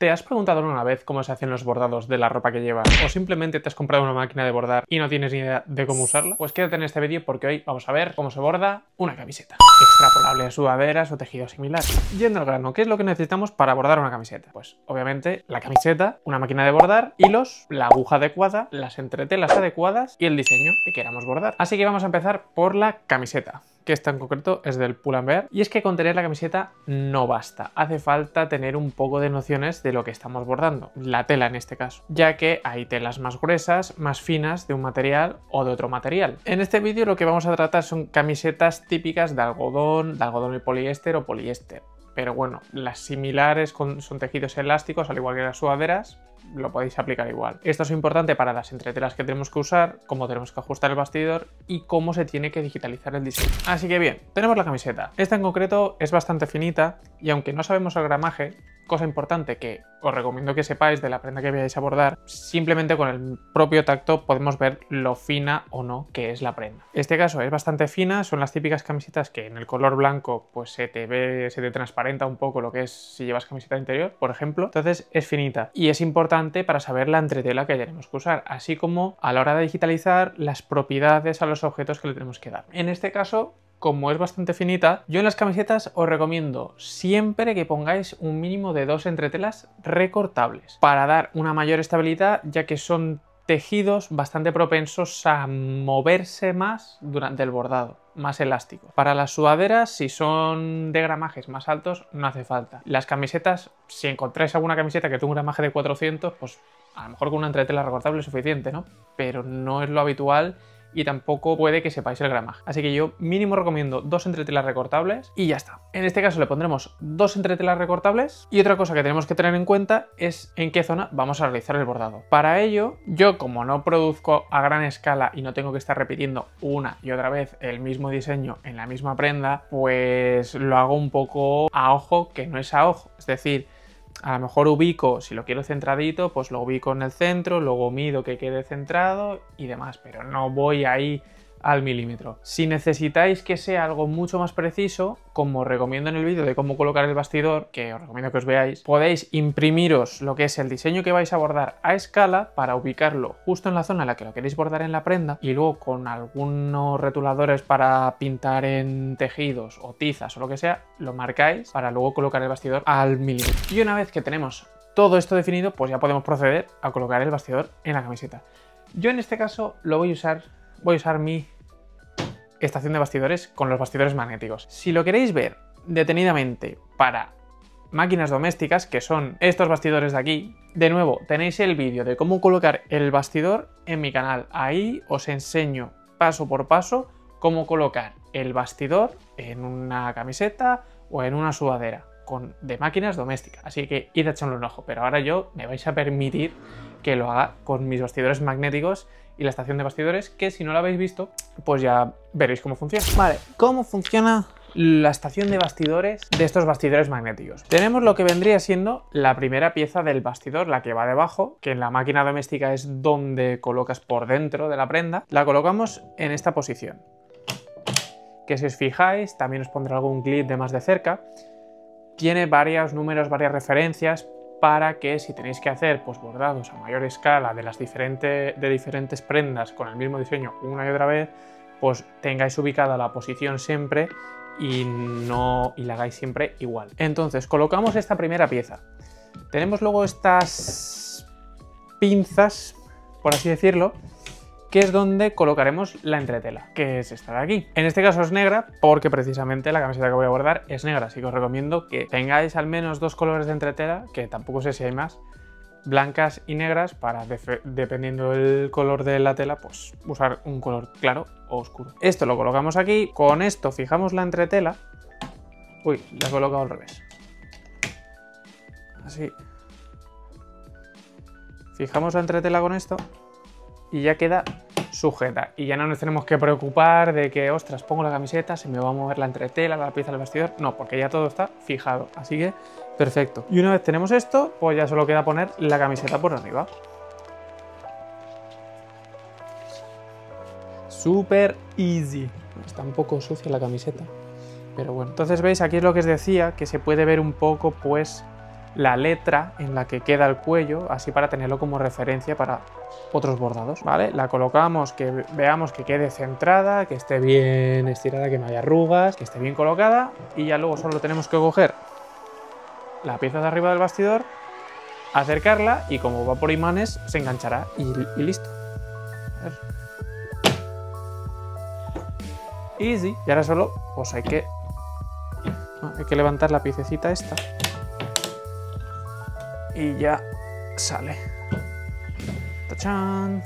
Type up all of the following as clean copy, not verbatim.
¿Te has preguntado alguna vez cómo se hacen los bordados de la ropa que llevas? ¿O simplemente te has comprado una máquina de bordar y no tienes ni idea de cómo usarla? Pues quédate en este vídeo porque hoy vamos a ver cómo se borda una camiseta. Extrapolable a sudaderas o tejidos similares. Yendo al grano, ¿qué es lo que necesitamos para bordar una camiseta? Pues obviamente la camiseta, una máquina de bordar, hilos, la aguja adecuada, las entretelas adecuadas y el diseño que queramos bordar. Así que vamos a empezar por la camiseta, que esta en concreto es del Pull&Bear, y es que con tener la camiseta no basta, hace falta tener un poco de nociones de lo que estamos bordando, la tela en este caso, ya que hay telas más gruesas, más finas de un material o de otro material. En este vídeo lo que vamos a tratar son camisetas típicas de algodón y poliéster o poliéster, pero bueno, las similares son tejidos elásticos, al igual que las sudaderas, lo podéis aplicar igual. Esto es importante para las entretelas que tenemos que usar, cómo tenemos que ajustar el bastidor y cómo se tiene que digitalizar el diseño. Así que bien, tenemos la camiseta. Esta en concreto es bastante finita y aunque no sabemos el gramaje, cosa importante que os recomiendo que sepáis de la prenda que vayáis a bordar, simplemente con el propio tacto podemos ver lo fina o no que es la prenda. En este caso es bastante fina, son las típicas camisetas que en el color blanco pues se te transparenta un poco lo que es si llevas camiseta interior, por ejemplo. Entonces es finita y es importante para saber la entretela que tenemos que usar, así como a la hora de digitalizar las propiedades a los objetos que le tenemos que dar. En este caso, como es bastante finita, yo en las camisetas os recomiendo siempre que pongáis un mínimo de 2 entretelas recortables para dar una mayor estabilidad, ya que son tejidos bastante propensos a moverse más durante el bordado, más elástico. Para las sudaderas, si son de gramajes más altos, no hace falta. Las camisetas, si encontráis alguna camiseta que tenga un gramaje de 400, pues a lo mejor con una entretela recortable es suficiente, ¿no? Pero no es lo habitual y tampoco puede que sepáis el gramaje. Así que yo mínimo recomiendo 2 entretelas recortables y ya está. En este caso le pondremos 2 entretelas recortables y otra cosa que tenemos que tener en cuenta es en qué zona vamos a realizar el bordado. Para ello, yo como no produzco a gran escala y no tengo que estar repitiendo una y otra vez el mismo diseño en la misma prenda, pues lo hago un poco a ojo que no es a ojo. Es decir, a lo mejor ubico, si lo quiero centradito, pues lo ubico en el centro, luego mido que quede centrado y demás, pero no voy ahí al milímetro. Si necesitáis que sea algo mucho más preciso, como os recomiendo en el vídeo de cómo colocar el bastidor, que os recomiendo que os veáis, podéis imprimiros lo que es el diseño que vais a bordar a escala para ubicarlo justo en la zona en la que lo queréis bordar en la prenda y luego con algunos retuladores para pintar en tejidos o tizas o lo que sea, lo marcáis para luego colocar el bastidor al milímetro. Y una vez que tenemos todo esto definido, pues ya podemos proceder a colocar el bastidor en la camiseta. Yo en este caso lo voy a usar mi estación de bastidores con los bastidores magnéticos. Si lo queréis ver detenidamente para máquinas domésticas, que son estos bastidores de aquí, de nuevo tenéis el vídeo de cómo colocar el bastidor en mi canal. Ahí os enseño paso por paso cómo colocar el bastidor en una camiseta o en una sudadera de máquinas domésticas. Así que id a echarle un ojo, pero ahora yo me vais a permitir que lo haga con mis bastidores magnéticos y la estación de bastidores, que si no lo habéis visto, pues ya veréis cómo funciona. Vale, ¿cómo funciona la estación de bastidores de estos bastidores magnéticos? Tenemos lo que vendría siendo la primera pieza del bastidor, la que va debajo, que en la máquina doméstica es donde colocas por dentro de la prenda. La colocamos en esta posición, que si os fijáis, también os pondré algún clip de más de cerca. Tiene varios números, varias referencias, para que si tenéis que hacer pues bordados a mayor escala de diferentes prendas con el mismo diseño una y otra vez, pues tengáis ubicada la posición siempre y la hagáis siempre igual. Entonces colocamos esta primera pieza. Tenemos luego estas pinzas, por así decirlo, que es donde colocaremos la entretela, que es esta de aquí. En este caso es negra porque precisamente la camiseta que voy a bordar es negra, así que os recomiendo que tengáis al menos 2 colores de entretela, que tampoco sé si hay más, blancas y negras, para dependiendo del color de la tela, pues usar un color claro o oscuro. Esto lo colocamos aquí, con esto fijamos la entretela. Uy, la he colocado al revés. Así. Fijamos la entretela con esto y ya queda sujeta y ya no nos tenemos que preocupar de que, ostras, pongo la camiseta, se me va a mover la entretela, la pieza del bastidor. No, porque ya todo está fijado, así que perfecto. Y una vez tenemos esto, pues ya solo queda poner la camiseta por arriba. Súper easy. Está un poco sucia la camiseta, pero bueno. Entonces veis, aquí es lo que os decía, que se puede ver un poco pues la letra en la que queda el cuello, así para tenerlo como referencia para otros bordados, ¿vale? La colocamos, que veamos que quede centrada, que esté bien estirada, que no haya arrugas, que esté bien colocada, y ya luego solo tenemos que coger la pieza de arriba del bastidor, acercarla y como va por imanes se enganchará y listo. A ver. Easy. Y ahora solo pues hay que levantar la piececita esta y ya sale. ¡Tachán!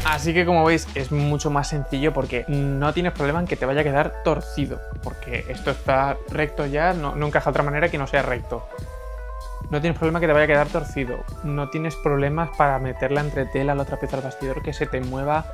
Así que como veis es mucho más sencillo porque no tienes problema en que te vaya a quedar torcido, porque esto está recto ya, no encaja de otra manera que no sea recto. No tienes problema que te vaya a quedar torcido, no tienes problemas para meter la entretela a la otra pieza del bastidor que se te mueva.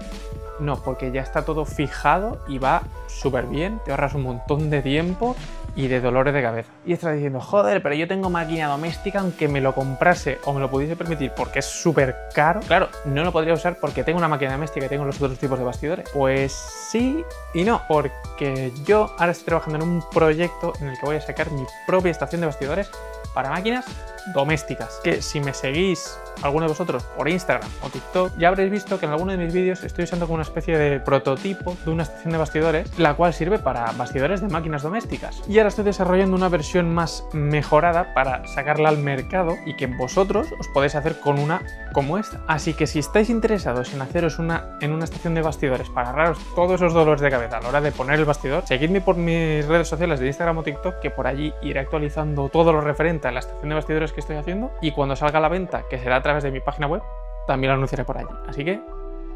No, porque ya está todo fijado y va súper bien, te ahorras un montón de tiempo y de dolores de cabeza. Y estás diciendo, joder, pero yo tengo máquina doméstica, aunque me lo comprase o me lo pudiese permitir porque es súper caro. Claro, no lo podría usar porque tengo una máquina doméstica y tengo los otros tipos de bastidores. Pues sí y no, porque yo ahora estoy trabajando en un proyecto en el que voy a sacar mi propia estación de bastidores para máquinas domésticas, que si me seguís alguno de vosotros por Instagram o TikTok ya habréis visto que en alguno de mis vídeos estoy usando como una especie de prototipo de una estación de bastidores, la cual sirve para bastidores de máquinas domésticas, y ahora estoy desarrollando una versión más mejorada para sacarla al mercado y que vosotros os podéis hacer con una como esta. Así que si estáis interesados en haceros en una estación de bastidores para ahorraros todos esos dolores de cabeza a la hora de poner el bastidor, seguidme por mis redes sociales de Instagram o TikTok, que por allí iré actualizando todo lo referente a la estación de bastidores que estoy haciendo, y cuando salga a la venta, que será a través de mi página web, también lo anunciaré por allí. Así que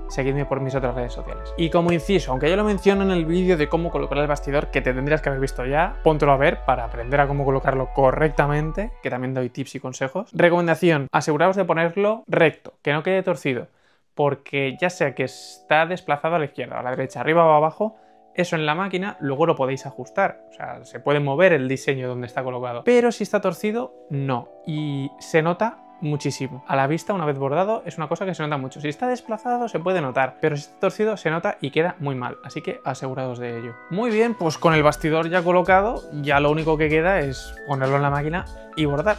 seguidme por mis otras redes sociales. Y como inciso, aunque yo lo menciono en el vídeo de cómo colocar el bastidor, que te tendrías que haber visto ya, póntelo a ver para aprender a cómo colocarlo correctamente, que también doy tips y consejos. Recomendación, aseguraos de ponerlo recto, que no quede torcido, porque ya sea que está desplazado a la izquierda, a la derecha, arriba o abajo, eso en la máquina luego lo podéis ajustar, o sea, se puede mover el diseño donde está colocado, pero si está torcido, no, y se nota muchísimo. A la vista, una vez bordado, es una cosa que se nota mucho. Si está desplazado se puede notar, pero si está torcido se nota y queda muy mal, así que asegurados de ello. Muy bien, pues con el bastidor ya colocado, ya lo único que queda es ponerlo en la máquina y bordar.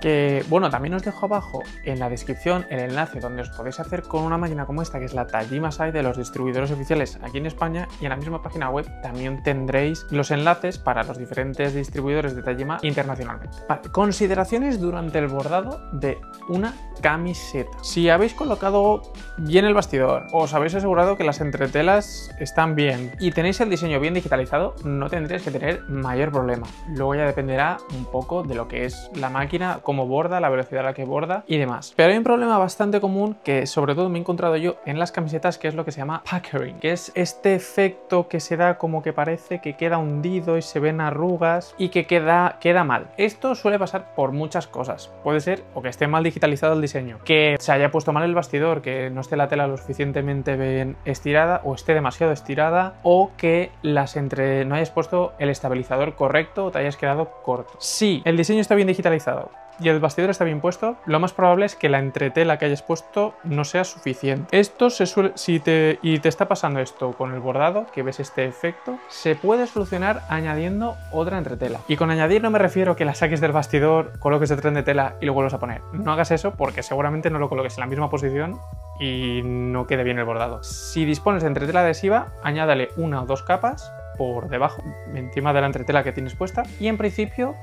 Que, bueno, también os dejo abajo en la descripción el enlace donde os podéis hacer con una máquina como esta, que es la Tajima Sai de los distribuidores oficiales aquí en España, y en la misma página web también tendréis los enlaces para los diferentes distribuidores de Tajima internacionalmente. Vale, consideraciones durante el bordado de una camiseta. Si habéis colocado bien el bastidor, os habéis asegurado que las entretelas están bien y tenéis el diseño bien digitalizado, no tendréis que tener mayor problema. Luego ya dependerá un poco de lo que es la máquina, cómo borda, la velocidad a la que borda y demás. Pero hay un problema bastante común que sobre todo me he encontrado yo en las camisetas, que es lo que se llama puckering, que es este efecto que se da como que parece que queda hundido y se ven arrugas y que queda mal. Esto suele pasar por muchas cosas. Puede ser o que esté mal digitalizado el diseño, que se haya puesto mal el bastidor, que no esté la tela lo suficientemente bien estirada o esté demasiado estirada, o que no hayas puesto el estabilizador correcto o te hayas quedado corto. Si el diseño está bien digitalizado y el bastidor está bien puesto, lo más probable es que la entretela que hayas puesto no sea suficiente. Esto si te está pasando esto con el bordado, que ves este efecto, se puede solucionar añadiendo otra entretela. Y con añadir no me refiero que la saques del bastidor, coloques el tren de tela y lo vuelvas a poner. No hagas eso porque seguramente no lo coloques en la misma posición y no quede bien el bordado. Si dispones de entretela adhesiva, añádale una o dos capas por debajo, encima de la entretela que tienes puesta, y en principio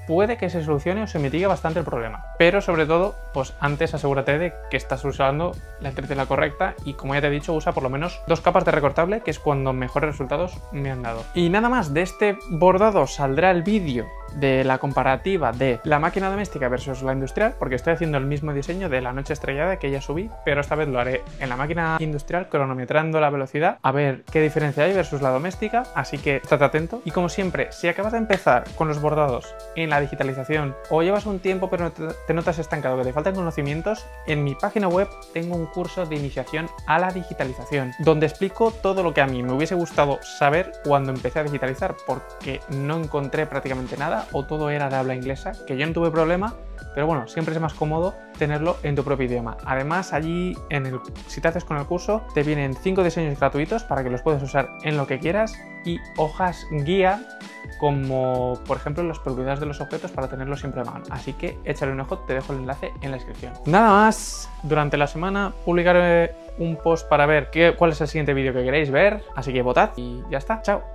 puede que se solucione o se mitigue bastante el problema. Pero sobre todo, pues antes asegúrate de que estás usando la entretela correcta y, como ya te he dicho, usa por lo menos 2 capas de recortable, que es cuando mejores resultados me han dado. Y nada más, de este bordado saldrá el vídeo de la comparativa de la máquina doméstica versus la industrial, porque estoy haciendo el mismo diseño de la noche estrellada que ya subí, pero esta vez lo haré en la máquina industrial, cronometrando la velocidad, a ver qué diferencia hay versus la doméstica, así que estate atento. Y como siempre, si acabas de empezar con los bordados en la digitalización o llevas un tiempo pero te notas estancado, que te faltan conocimientos, en mi página web tengo un curso de iniciación a la digitalización, donde explico todo lo que a mí me hubiese gustado saber cuando empecé a digitalizar, porque no encontré prácticamente nada inglesa o todo era de habla inglesa, que yo no tuve problema, pero bueno, siempre es más cómodo tenerlo en tu propio idioma. Además, allí, si te haces con el curso, te vienen 5 diseños gratuitos para que los puedas usar en lo que quieras y hojas guía, como por ejemplo las propiedades de los objetos para tenerlos siempre a mano. Así que échale un ojo, te dejo el enlace en la descripción. Nada más, durante la semana publicaré un post para ver cuál es el siguiente vídeo que queréis ver, así que votad y ya está. Chao.